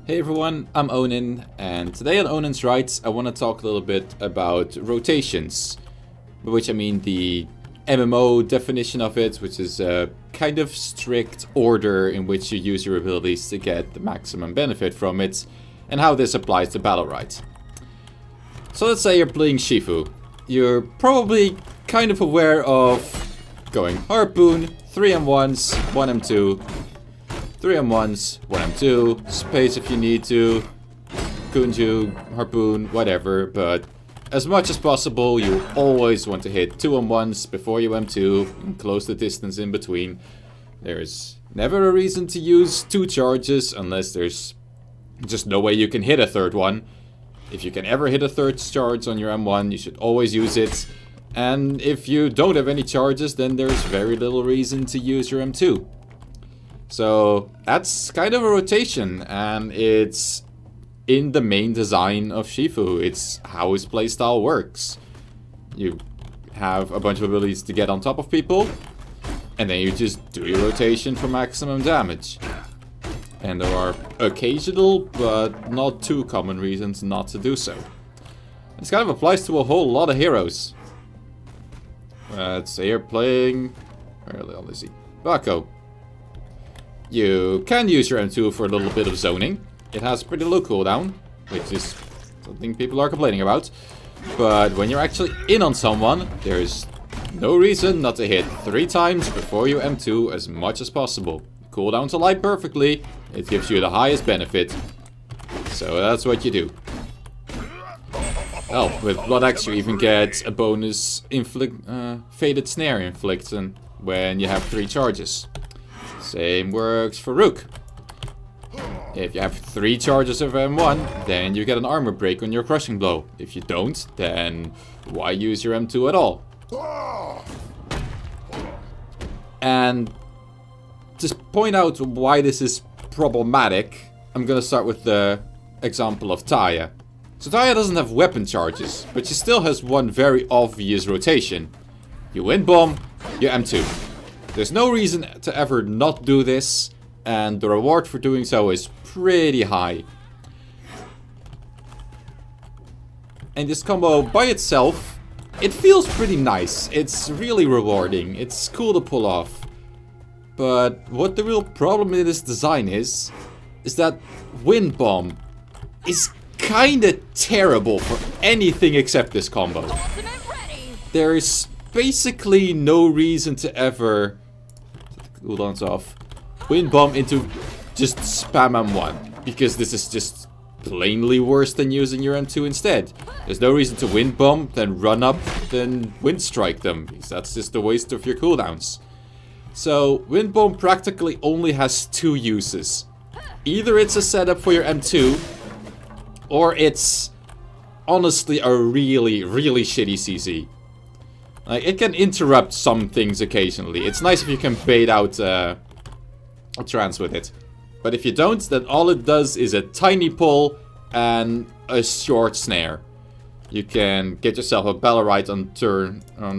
Hey everyone, I'm Onin, and today on Onin's Rite I want to talk a little bit about rotations, by which I mean the MMO definition of it, which is a kind of strict order in which you use your abilities to get the maximum benefit from it, and how this applies to Battle Rite. So let's say you're playing Shifu. You're probably kind of aware of going Harpoon, 3M1s, 1M2, 3M1s, 1M2, space if you need to, Kunju, Harpoon, whatever, but as much as possible you always want to hit 2M1s before you M2 and close the distance in between. There's never a reason to use 2 charges unless there's just no way you can hit a third one. If you can ever hit a third charge on your M1, you should always use it. And if you don't have any charges, then there's very little reason to use your M2. So that's kind of a rotation, and it's in the main design of Shifu. It's how his playstyle works. You have a bunch of abilities to get on top of people, and then you just do your rotation for maximum damage. And there are occasional, but not too common reasons not to do so. This kind of applies to a whole lot of heroes. Let's say you're playing... where the hell is he? Bako. You can use your M2 for a little bit of zoning. It has pretty low cooldown, which is something people are complaining about. But when you're actually in on someone, there's no reason not to hit 3 times before you M2 as much as possible. Cooldowns align perfectly, it gives you the highest benefit. So that's what you do. Oh, with Blood Axe you even get a bonus Faded Snare infliction when you have 3 charges. Same works for Rook. If you have 3 charges of M1, then you get an armor break on your crushing blow. If you don't, then why use your M2 at all? And to point out why this is problematic, I'm gonna start with the example of Taya. So Taya doesn't have weapon charges, but she still has one very obvious rotation. You win bomb, you M2. There's no reason to ever not do this, and the reward for doing so is pretty high. And this combo by itself, it feels pretty nice. It's really rewarding. It's cool to pull off. But what the real problem in this design is that Wind Bomb is kinda terrible for anything except this combo. There's basically no reason to ever... cooldowns off. Wind Bomb into just spam M1, because this is just plainly worse than using your M2 instead. There's no reason to Wind Bomb, then run up, then Wind Strike them, because that's just a waste of your cooldowns. So Wind Bomb practically only has 2 uses. Either it's a setup for your M2, or it's honestly a really shitty CC. Like, it can interrupt some things occasionally. It's nice if you can bait out a trance with it. But if you don't, then all it does is a tiny pull and a short snare. You can get yourself a Battle Rite on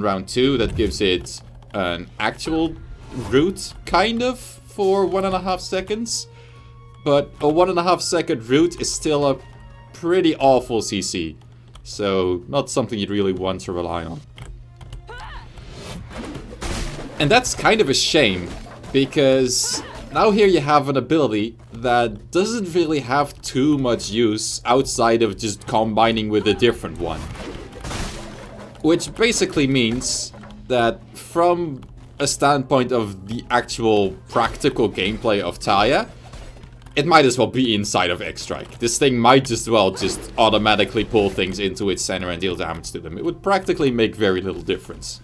round 2 that gives it an actual root, kind of, for 1.5 seconds. But a 1.5 second root is still a pretty awful CC. So, not something you'd really want to rely on. And that's kind of a shame, because now here you have an ability that doesn't really have too much use outside of just combining with a different one. Which basically means that from a standpoint of the actual practical gameplay of Taya, it might as well be inside of X-Strike. This thing might as well just automatically pull things into its center and deal damage to them. It would practically make very little difference.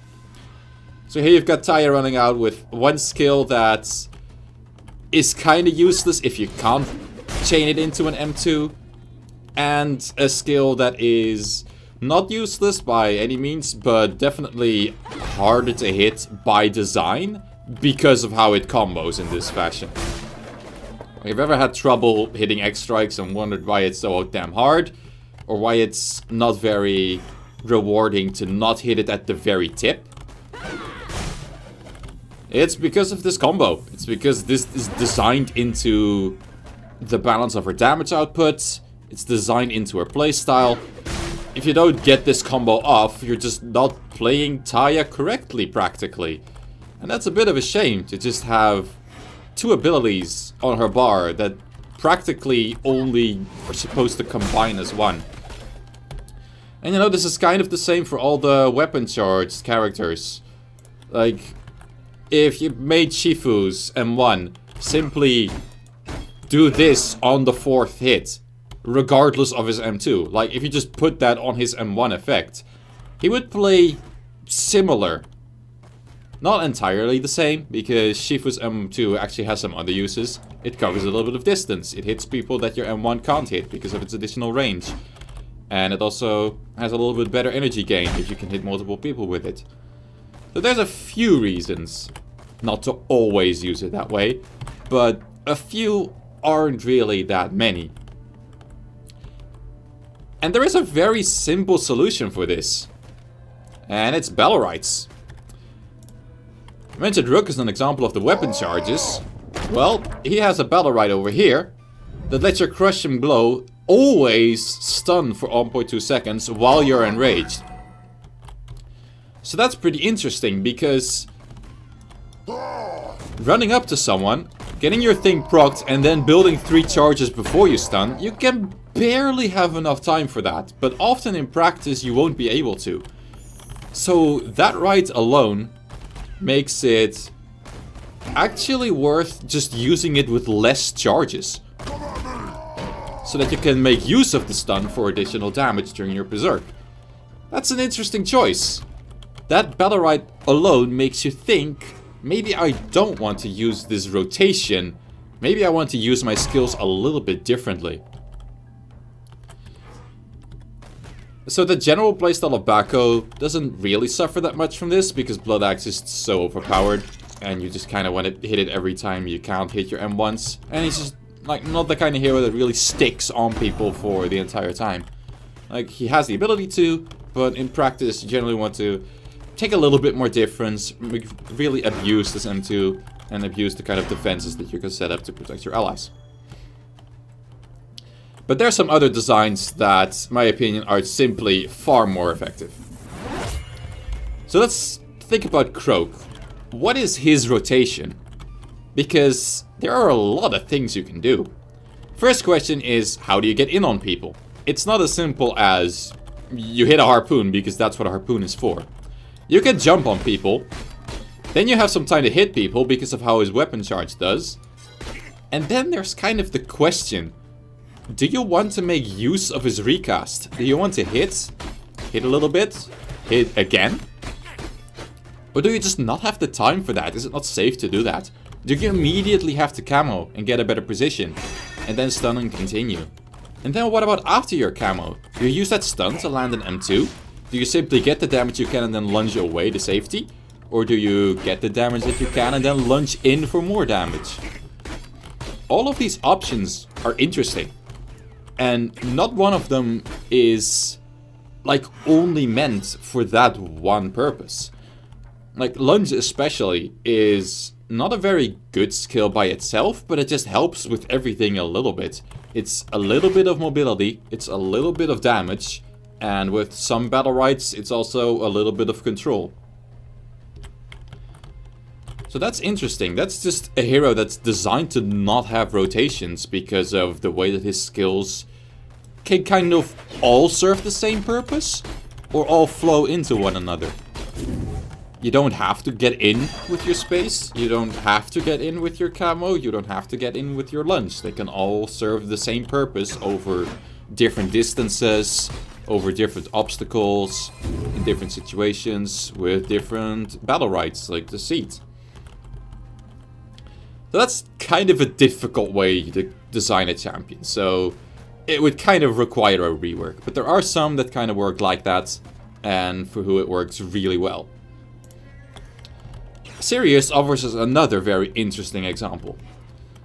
So here you've got Taya running out with one skill that is kind of useless if you can't chain it into an M2, and a skill that is not useless by any means, but definitely harder to hit by design because of how it combos in this fashion. If you've ever had trouble hitting X-Strikes and wondered why it's so damn hard, or why it's not very rewarding to not hit it at the very tip, It's because of this combo. It's because this is designed into the balance of her damage output. It's designed into her playstyle. If you don't get this combo off, you're just not playing Taya correctly, practically. And that's a bit of a shame to just have two abilities on her bar that practically only are supposed to combine as one. And you know, this is kind of the same for all the weapon charged characters. Like, if you made Shifu's M1 simply do this on the 4th hit, regardless of his M2. Like, if you just put that on his M1 effect, he would play similar. Not entirely the same, because Shifu's M2 actually has some other uses. It covers a little bit of distance. It hits people that your M1 can't hit because of its additional range. And it also has a little bit better energy gain if you can hit multiple people with it. So there's a few reasons not to always use it that way, but a few aren't really that many. And there is a very simple solution for this. And it's battle rights. I mentioned Rook as an example of the weapon charges. Well, he has a battle right over here that lets your crushing blow always stun for 1.2 seconds while you're enraged. So that's pretty interesting because running up to someone, getting your thing procced and then building 3 charges before you stun, you can barely have enough time for that, but often in practice you won't be able to. So that right alone makes it actually worth just using it with less charges, so that you can make use of the stun for additional damage during your berserk. That's an interesting choice. That battle right alone makes you think, maybe I don't want to use this rotation, maybe I want to use my skills a little bit differently. So the general playstyle of Bako doesn't really suffer that much from this, because Blood Axe is so overpowered, and you just kind of want to hit it every time you can't hit your M1s. And he's just like not the kind of hero that really sticks on people for the entire time. Like, he has the ability to, but in practice you generally want to take a little bit more difference, really abuse this M2, and abuse the kind of defenses that you can set up to protect your allies. But there are some other designs that, in my opinion, are simply far more effective. So let's think about Croak. What is his rotation? Because there are a lot of things you can do. First question is, how do you get in on people? It's not as simple as you hit a harpoon, because that's what a harpoon is for. You can jump on people, then you have some time to hit people because of how his weapon charge does. And then there's kind of the question, do you want to make use of his recast? Do you want to hit a little bit, hit again? Or do you just not have the time for that? Is it not safe to do that? Do you immediately have to camo and get a better position, and then stun and continue? And then what about after your camo? Do you use that stun to land an M2? Do you simply get the damage you can and then lunge away to safety? Or do you get the damage that you can and then lunge in for more damage? All of these options are interesting. And not one of them is like only meant for that one purpose. Like lunge especially is not a very good skill by itself, but it just helps with everything a little bit. It's a little bit of mobility, it's a little bit of damage, and with some battle rights, it's also a little bit of control. So that's interesting. That's just a hero that's designed to not have rotations because of the way that his skills can kind of all serve the same purpose, or all flow into one another. You don't have to get in with your space, you don't have to get in with your camo, you don't have to get in with your lunge. They can all serve the same purpose over different distances, over different obstacles, in different situations, with different battle rights, like the seat. So that's kind of a difficult way to design a champion, so it would kind of require a rework. But there are some that kind of work like that, and for who it works really well. Sirius offers us another very interesting example.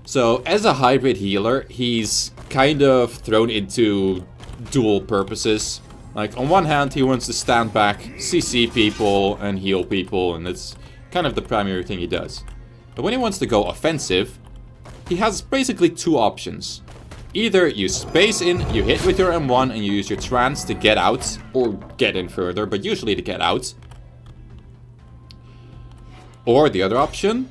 So as a hybrid healer, he's kind of thrown into dual purposes. Like on one hand, he wants to stand back, CC people and heal people, and that's kind of the primary thing he does. But when he wants to go offensive, he has basically two options. Either you space in, you hit with your M1 and you use your trance to get out, or get in further, but usually to get out. Or the other option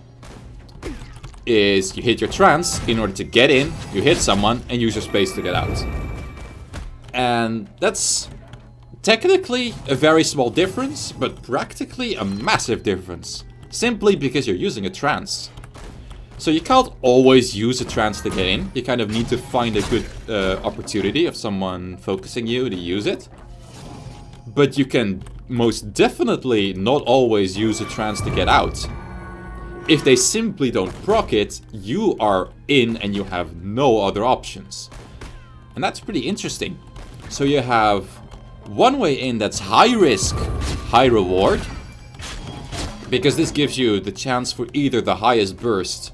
is you hit your trance in order to get in, you hit someone, and use your space to get out. And that's technically a very small difference, but practically a massive difference. Simply because you're using a trance. So you can't always use a trance to get in. You kind of need to find a good opportunity of someone focusing you to use it. But you can most definitely not always use a trance to get out. If they simply don't proc it, you are in and you have no other options. And that's pretty interesting. So you have one way in that's high risk, high reward. Because this gives you the chance for either the highest burst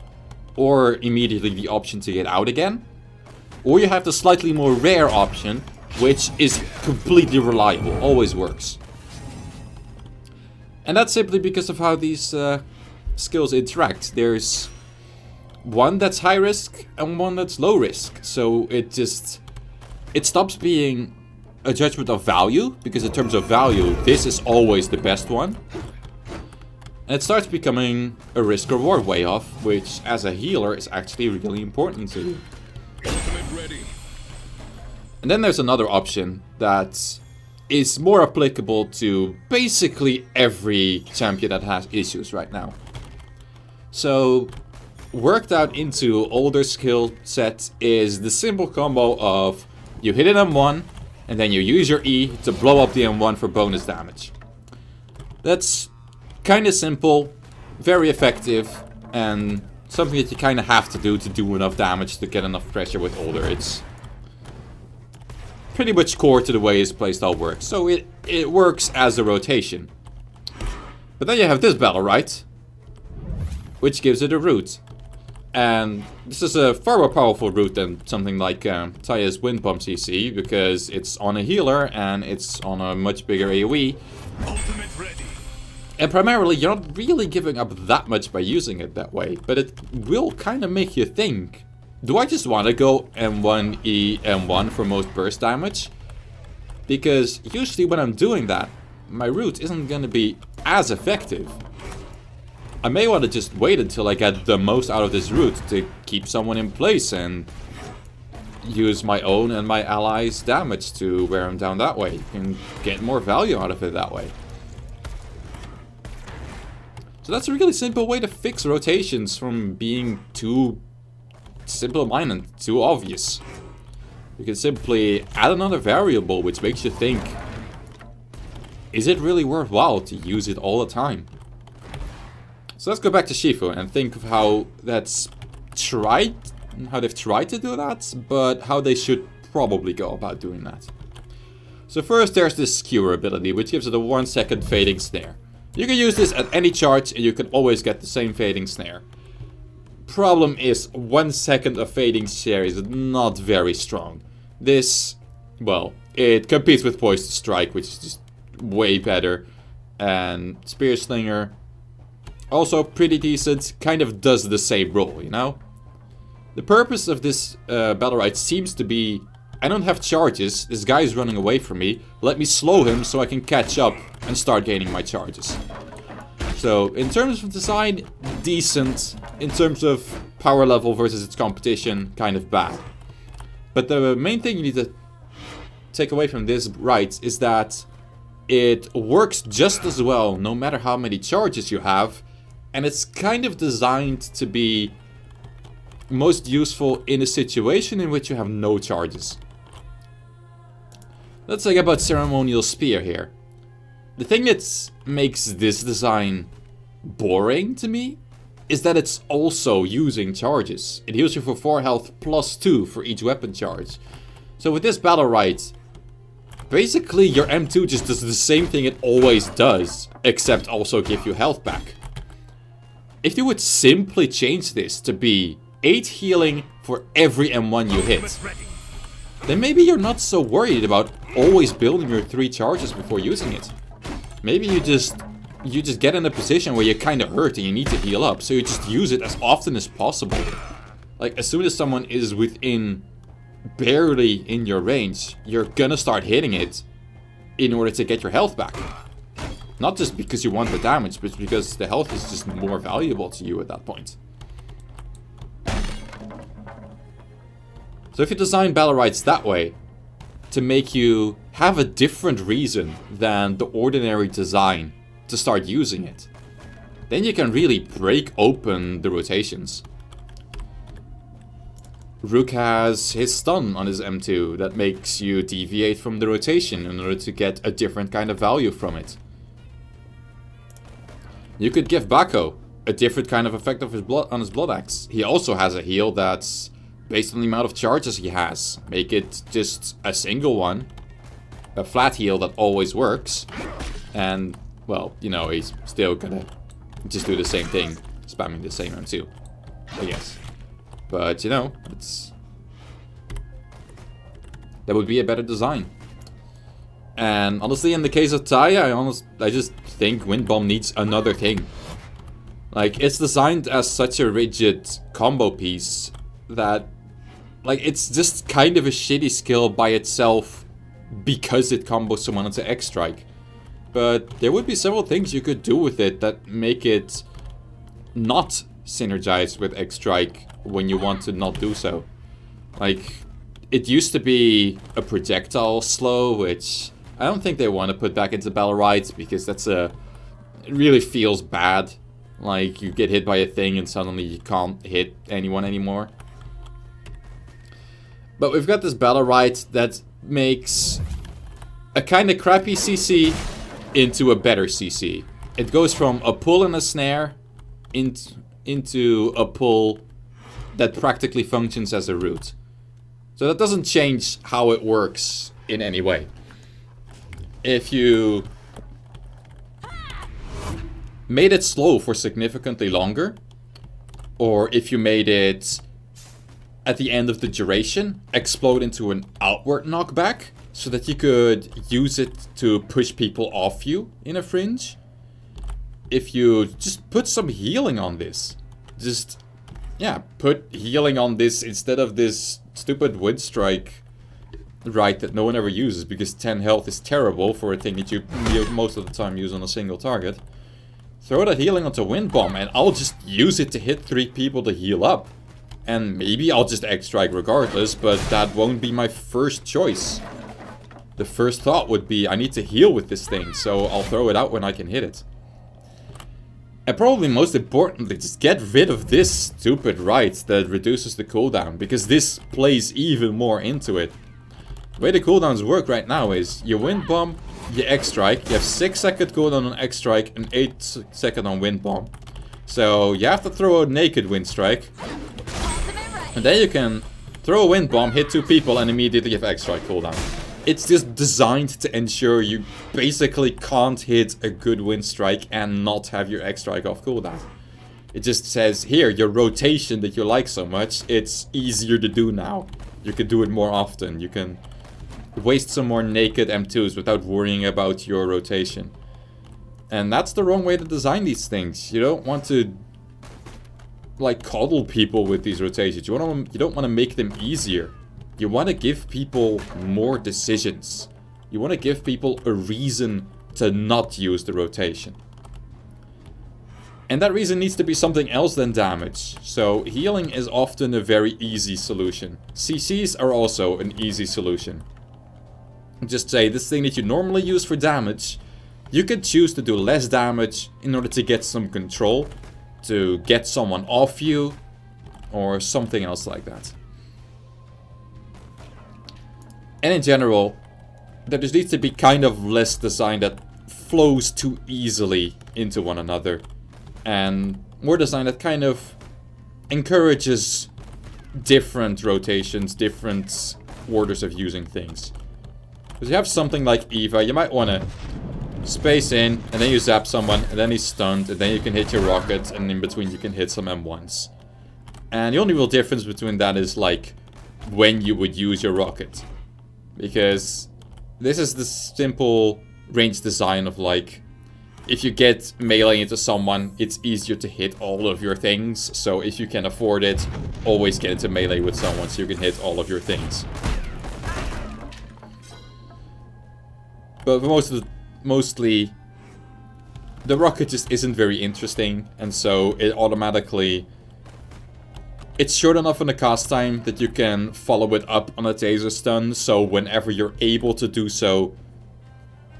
or immediately the option to get out again. Or you have the slightly more rare option, which is completely reliable, always works. And that's simply because of how these skills interact. There's one that's high risk and one that's low risk. So it stops being a judgment of value, because in terms of value, this is always the best one. And it starts becoming a risk-reward way off, which as a healer is actually really important to you. And then there's another option that is more applicable to basically every champion that has issues right now. So, worked out into older skill set is the simple combo of you hit an M1 and then you use your E to blow up the M1 for bonus damage. That's kind of simple, very effective, and something that you kind of have to do enough damage to get enough pressure with older. It's pretty much core to the way his playstyle works, so it works as a rotation. But then you have this battle, right? Which gives it a root. And this is a far more powerful root than something like Taya's Wind Pump CC, because it's on a healer and it's on a much bigger AoE. Ultimate ready. And primarily, you're not really giving up that much by using it that way, but it will kind of make you think, do I just want to go M1, E, M1 for most burst damage? Because usually when I'm doing that, my root isn't going to be as effective. I may want to just wait until I get the most out of this root to keep someone in place and use my own and my allies' damage to wear them down that way and get more value out of it that way. So that's a really simple way to fix rotations from being too simple-minded and too obvious. You can simply add another variable which makes you think, is it really worthwhile to use it all the time? So let's go back to Shifu and think of how they've tried to do that, but how they should probably go about doing that. So first there's this skewer ability, which gives it a 1 second fading snare. You can use this at any charge and you can always get the same fading snare. Problem is, 1 second of fading snare is not very strong. This, well, it competes with Poised Strike, which is just way better. And Spear Slinger, also pretty decent, kind of does the same role, you know? The purpose of this battle rite seems to be, I don't have charges, this guy is running away from me, let me slow him so I can catch up and start gaining my charges. So, in terms of design, decent. In terms of power level versus its competition, kind of bad. But the main thing you need to take away from this rite is that it works just as well no matter how many charges you have, and it's kind of designed to be most useful in a situation in which you have no charges. Let's talk about Ceremonial Spear here. The thing that makes this design boring to me is that it's also using charges. It heals you for 4 health plus 2 for each weapon charge. So with this battle rite, basically your M2 just does the same thing it always does, except also give you health back. If you would simply change this to be 8 healing for every M1 you hit, then maybe you're not so worried about always building your 3 charges before using it. Maybe you just get in a position where you're kind of hurt and you need to heal up, so you just use it as often as possible. Like, as soon as someone is within barely in your range, you're gonna start hitting it in order to get your health back. Not just because you want the damage, but because the health is just more valuable to you at that point. So if you design battle rights that way, to make you have a different reason than the ordinary design to start using it, then you can really break open the rotations. Rook has his stun on his M2 that makes you deviate from the rotation in order to get a different kind of value from it. You could give Bako a different kind of effect of his blood on his blood axe. He also has a heal that's based on the amount of charges he has. Make it just a single one, a flat heal that always works, and well, you know, he's still gonna just do the same thing, spamming the same M2, I guess. But you know, that would be a better design. And honestly, in the case of Taya, I just think Wind Bomb needs another thing. Like, it's designed as such a rigid combo piece that, like, it's just kind of a shitty skill by itself because it combos someone into X-Strike. But there would be several things you could do with it that make it not synergize with X-Strike when you want to not do so. Like, it used to be a projectile slow, which I don't think they want to put back into Battle Rite because it really feels bad. Like, you get hit by a thing and suddenly you can't hit anyone anymore. But we've got this Battle Rite that makes a kind of crappy CC into a better CC. It goes from a pull and a snare into a pull that practically functions as a root. So that doesn't change how it works in any way. If you made it slow for significantly longer, or if you made it at the end of the duration explode into an outward knockback so that you could use it to push people off you in a fringe, if you just put some healing on this, put healing on this instead of this stupid Wind Strike Rite that no one ever uses because 10 health is terrible for a thing that you most of the time use on a single target. Throw that healing onto Wind Bomb and I'll just use it to hit 3 people to heal up. And maybe I'll just X-Strike regardless, but that won't be my first choice. The first thought would be, I need to heal with this thing, so I'll throw it out when I can hit it. And probably most importantly, just get rid of this stupid Rite that reduces the cooldown, because this plays even more into it. The way the cooldowns work right now is, you Wind Bomb, you X-Strike, you have 6-second cooldown on X-Strike and 8-second on Wind Bomb. So you have to throw a naked Wind Strike, and then you can throw a Wind Bomb, hit 2 people and immediately have X-Strike cooldown. It's just designed to ensure you basically can't hit a good Wind Strike and not have your X-Strike off cooldown. It just says, here, your rotation that you like so much, it's easier to do now. You can do it more often. You can waste some more naked M2s without worrying about your rotation. And that's the wrong way to design these things. You don't want to, like, coddle people with these rotations. You don't want to make them easier. You want to give people more decisions. You want to give people a reason to not use the rotation. And that reason needs to be something else than damage. So healing is often a very easy solution. CCs are also an easy solution. Just say, this thing that you normally use for damage, you can choose to do less damage in order to get some control, to get someone off you, or something else like that. And in general, there just needs to be kind of less design that flows too easily into one another. And more design that kind of encourages different rotations, different orders of using things. Because you have something like Eva, you might want to space in, and then you zap someone, and then he's stunned, and then you can hit your rocket, and in between you can hit some M1s. And the only real difference between that is, like, when you would use your rocket. Because this is the simple range design of, like, if you get melee into someone, it's easier to hit all of your things. So if you can afford it, always get into melee with someone so you can hit all of your things. But mostly, the rocket just isn't very interesting, and so it automatically... It's short enough on the cast time that you can follow it up on a taser stun, so whenever you're able to do so,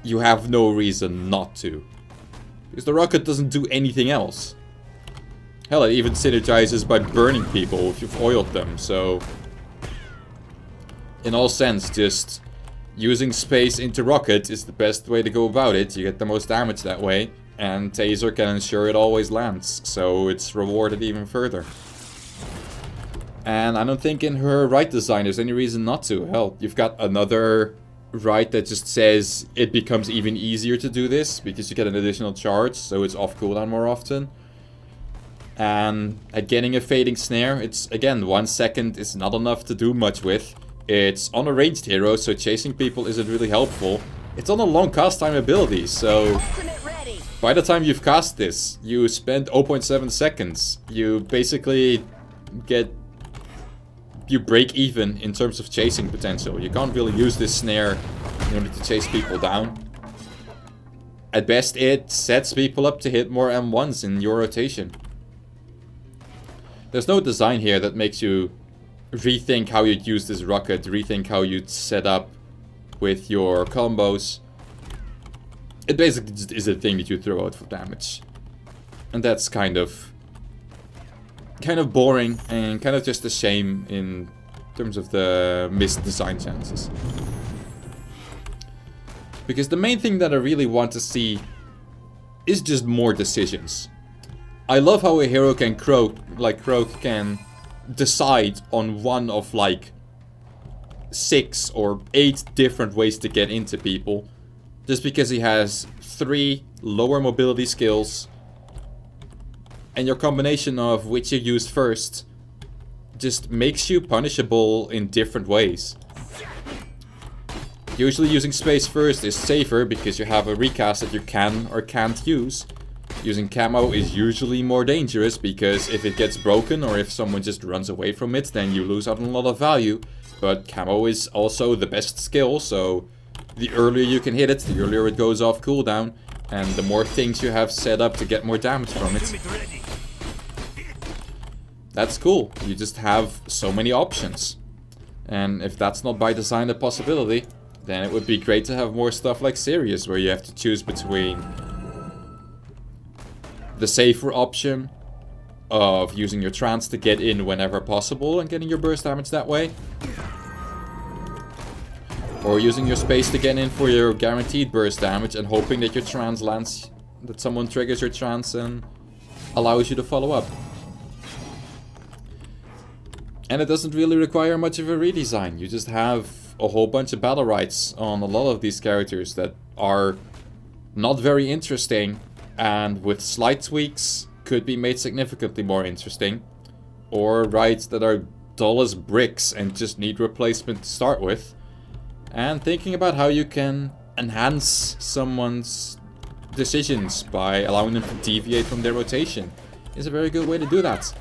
you have no reason not to. Because the rocket doesn't do anything else. Hell, it even synergizes by burning people if you've oiled them, so... In all sense, just using space into rocket is the best way to go about it. You get the most damage that way, and taser can ensure it always lands, so it's rewarded even further. And I don't think in her Rite design there's any reason not to. Hell, you've got another Rite that just says it becomes even easier to do this because you get an additional charge, so it's off cooldown more often. And at getting a fading snare, it's again 1 second is not enough to do much with. It's on a ranged hero, so chasing people isn't really helpful. It's on a long cast time ability, so by the time you've cast this, you spend 0.7 seconds. You basically you break even in terms of chasing potential. You can't really use this snare in order to chase people down. At best, it sets people up to hit more M1s in your rotation. There's no design here that makes you rethink how you'd use this rocket, rethink how you'd set up with your combos. It basically just is a thing that you throw out for damage. And that's kind of boring and kind of just a shame in terms of the missed design chances. Because the main thing that I really want to see is just more decisions. I love how a hero can Croak can decide on one of like 6 or 8 different ways to get into people. Just because he has 3 lower mobility skills. And your combination of which you use first just makes you punishable in different ways. Usually using space first is safer because you have a recast that you can or can't use. Using camo is usually more dangerous because if it gets broken or if someone just runs away from it, then you lose out on a lot of value. But camo is also the best skill, so the earlier you can hit it, the earlier it goes off cooldown. And the more things you have set up to get more damage from it. That's cool. You just have so many options. And if that's not by design a possibility, then it would be great to have more stuff like Sirius, where you have to choose between the safer option of using your trance to get in whenever possible and getting your burst damage that way. Or using your space to get in for your guaranteed burst damage and hoping that your trance lands, that someone triggers your trance and allows you to follow up. And it doesn't really require much of a redesign. You just have a whole bunch of battle rights on a lot of these characters that are not very interesting and with slight tweaks could be made significantly more interesting. Or rights that are dull as bricks and just need replacement to start with. And thinking about how you can enhance someone's decisions by allowing them to deviate from their rotation is a very good way to do that.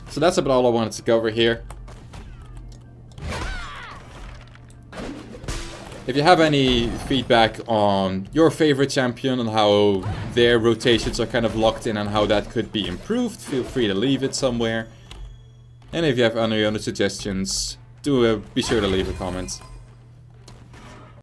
So that's about all I wanted to cover here. If you have any feedback on your favorite champion and how their rotations are kind of locked in and how that could be improved, feel free to leave it somewhere. And if you have any other suggestions, be sure to leave a comment.